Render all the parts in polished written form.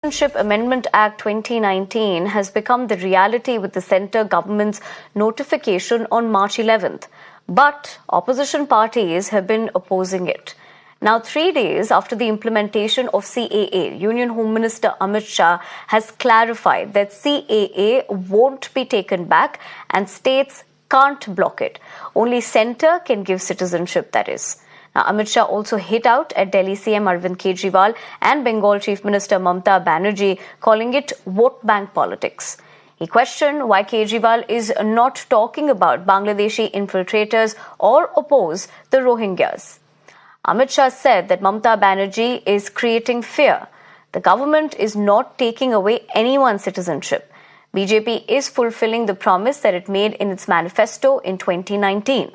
Citizenship Amendment Act 2019 has become the reality with the centre government's notification on March 11th. But opposition parties have been opposing it. Now, 3 days after the implementation of CAA, Union Home Minister Amit Shah has clarified that CAA won't be taken back and states can't block it. Only centre can give citizenship, that is. Now, Amit Shah also hit out at Delhi CM Arvind Kejriwal and Bengal Chief Minister Mamata Banerjee, calling it vote bank politics. He questioned why Kejriwal is not talking about Bangladeshi infiltrators or oppose the Rohingyas. Amit Shah said that Mamata Banerjee is creating fear. The government is not taking away anyone's citizenship. BJP is fulfilling the promise that it made in its manifesto in 2019.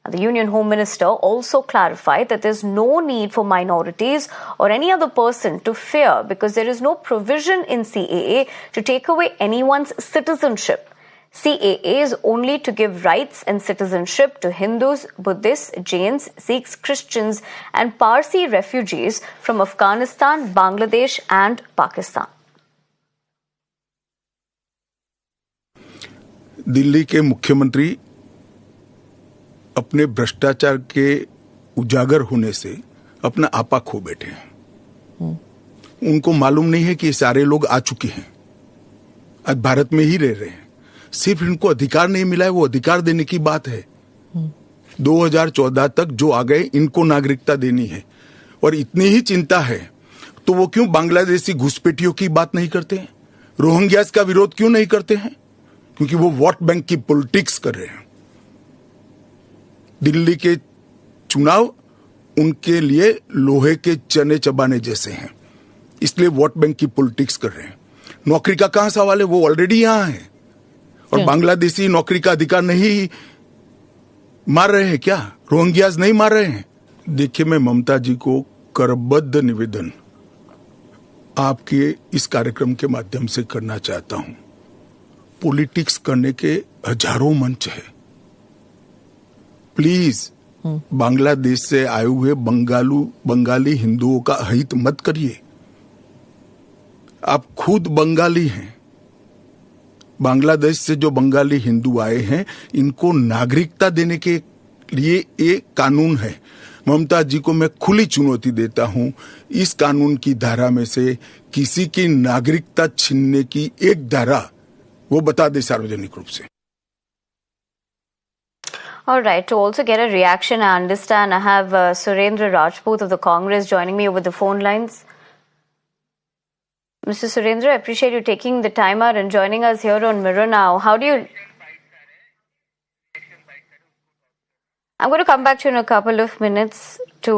The Union Home Minister also clarified that there's no need for minorities or any other person to fear because there is no provision in CAA to take away anyone's citizenship. CAA is only to give rights and citizenship to Hindus, Buddhists, Jains, Sikhs, Christians and Parsi refugees from Afghanistan, Bangladesh and Pakistan. Delhi के मुख्यमंत्री अपने भ्रष्टाचार के उजागर होने से अपना आपा खो बैठे हैं। उनको मालूम नहीं है कि ये सारे लोग आ चुके हैं, आज भारत में ही रह रहे हैं। सिर्फ इनको अधिकार नहीं मिला है, वो अधिकार देने की बात है। 2014 तक जो आ गए इनको नागरिकता देनी है। और इतनी ही चिंता है तो वो क्यों बांग्लादेशी घुसपैठियों की बात नहीं करते हैं, रोहिंग्यास का विरोध क्यों नहीं करते हैं? क्योंकि वो वोट बैंक की पॉलिटिक्स कर रहे हैं। दिल्ली के चुनाव उनके लिए लोहे के चने चबाने जैसे हैं, इसलिए वोट बैंक की पॉलिटिक्स कर रहे हैं। नौकरी का कहां सवाल है, वो ऑलरेडी यहां है। और बांग्लादेशी नौकरी का अधिकार नहीं मार रहे हैं क्या? रोहिंग्यास नहीं मार रहे हैं? देखिए, मैं ममता जी को करबद्ध निवेदन आपके इस कार्यक्रम के माध्यम से करना चाहता हूं। पॉलिटिक्स करने के हजारों मंच है। प्लीज बांग्लादेश से आए हुए बंगाली हिंदुओं का हित मत करिए। आप खुद बंगाली हैं। बांग्लादेश से जो बंगाली हिंदू आए हैं, इनको नागरिकता देने के लिए एक कानून है। ममता जी को मैं खुली चुनौती देता हूं, इस कानून की धारा में से किसी की नागरिकता छीनने की एक धारा वो बता दे सार्वजनिक रूप से। All right, to also get a reaction, I understand I have Surendra Rajput of the Congress joining me over the phone lines. Mr. Surendra, I appreciate you taking the time out and joining us here on Mirror Now. How do you... I'm going to come back to you in a couple of minutes to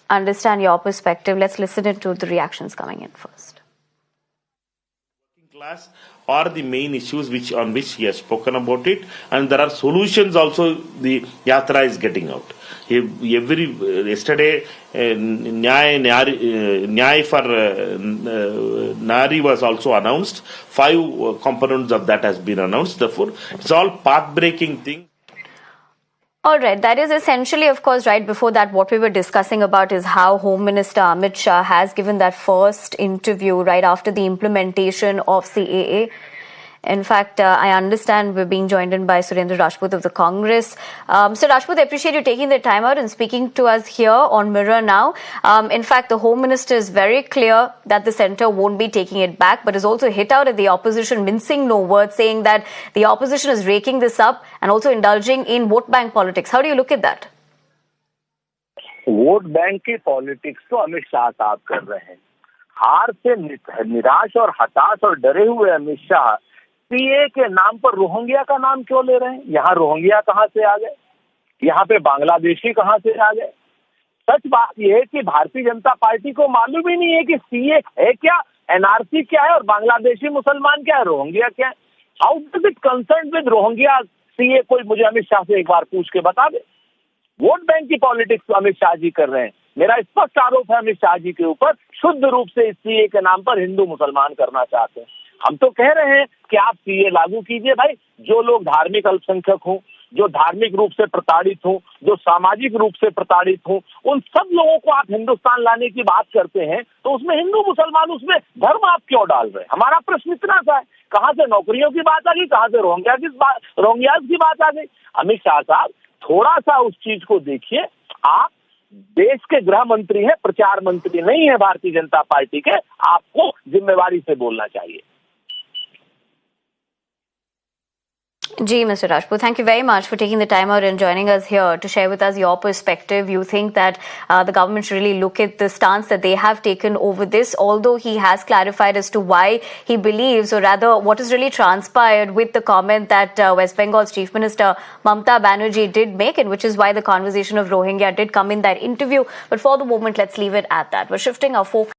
understand your perspective. Let's listen to the reactions coming in first. Class are the main issues on which he has spoken about it, and there are solutions also. The yatra is getting out. Yesterday, Nyay for Nari was also announced. 5 components of that has been announced. Therefore, it's all path-breaking thing. All right, that is essentially, of course, right before that, what we were discussing about is how Home Minister Amit Shah has given that first interview right after the implementation of CAA. In fact, I understand we're being joined in by Surendra Rajput of the Congress. Mr. Rajput, I appreciate you taking the time out and speaking to us here on Mirror Now. In fact, the Home Minister is very clear that the centre won't be taking it back, but has also hit out at the opposition, mincing no words, saying that the opposition is raking this up and also indulging in vote bank politics. How do you look at that? Vote bank की politics तो अमित शाह साहब कर रहे हैं। हार से निराश और हताश और डरे हुए अमित शाह सीए के नाम पर रोहिंग्या का नाम क्यों ले रहे हैं? यहाँ रोहिंग्या कहाँ से आ गए? यहाँ पे बांग्लादेशी कहाँ से आ गए? सच बात यह है कि भारतीय जनता पार्टी को मालूम ही नहीं है कि सीए है क्या, एनआरसी क्या है और बांग्लादेशी मुसलमान क्या है, रोहिंग्या क्या है। How does it concern with Rohingya CA? कोई मुझे अमित शाह से एक बार पूछ के बता दे। वोट बैंक की पॉलिटिक्स तो अमित शाह जी कर रहे हैं। मेरा स्पष्ट आरोप है अमित शाह जी के ऊपर, शुद्ध रूप से इस सीए के नाम पर हिंदू मुसलमान करना चाहते हैं। हम तो कह रहे हैं कि आप सीए लागू कीजिए भाई, जो लोग धार्मिक अल्पसंख्यक हों, जो धार्मिक रूप से प्रताड़ित हों, जो सामाजिक रूप से प्रताड़ित हों, उन सब लोगों को आप हिंदुस्तान लाने की बात करते हैं, तो उसमें हिंदू मुसलमान, उसमें धर्म आप क्यों डाल रहे हैं? हमारा प्रश्न इतना सा है, कहां से नौकरियों की बात आ गई, कहां से रोहिंग्याज की बात आ गई? अमित शाह साहब, थोड़ा सा उस चीज को देखिए। आप देश के गृह मंत्री हैं, प्रचार मंत्री नहीं है भारतीय जनता पार्टी के। आपको जिम्मेवारी से बोलना चाहिए। Ji, Mr. Rajput, thank you very much for taking the time out and joining us here to share with us your perspective. You think that the government should really look at the stance that they have taken over this, although he has clarified as to why he believes, or rather what has really transpired with the comment that West Bengal's Chief Minister Mamata Banerjee did make, and which is why the conversation of Rohingya did come in that interview. But for the moment, let's leave it at that. We're shifting our focus.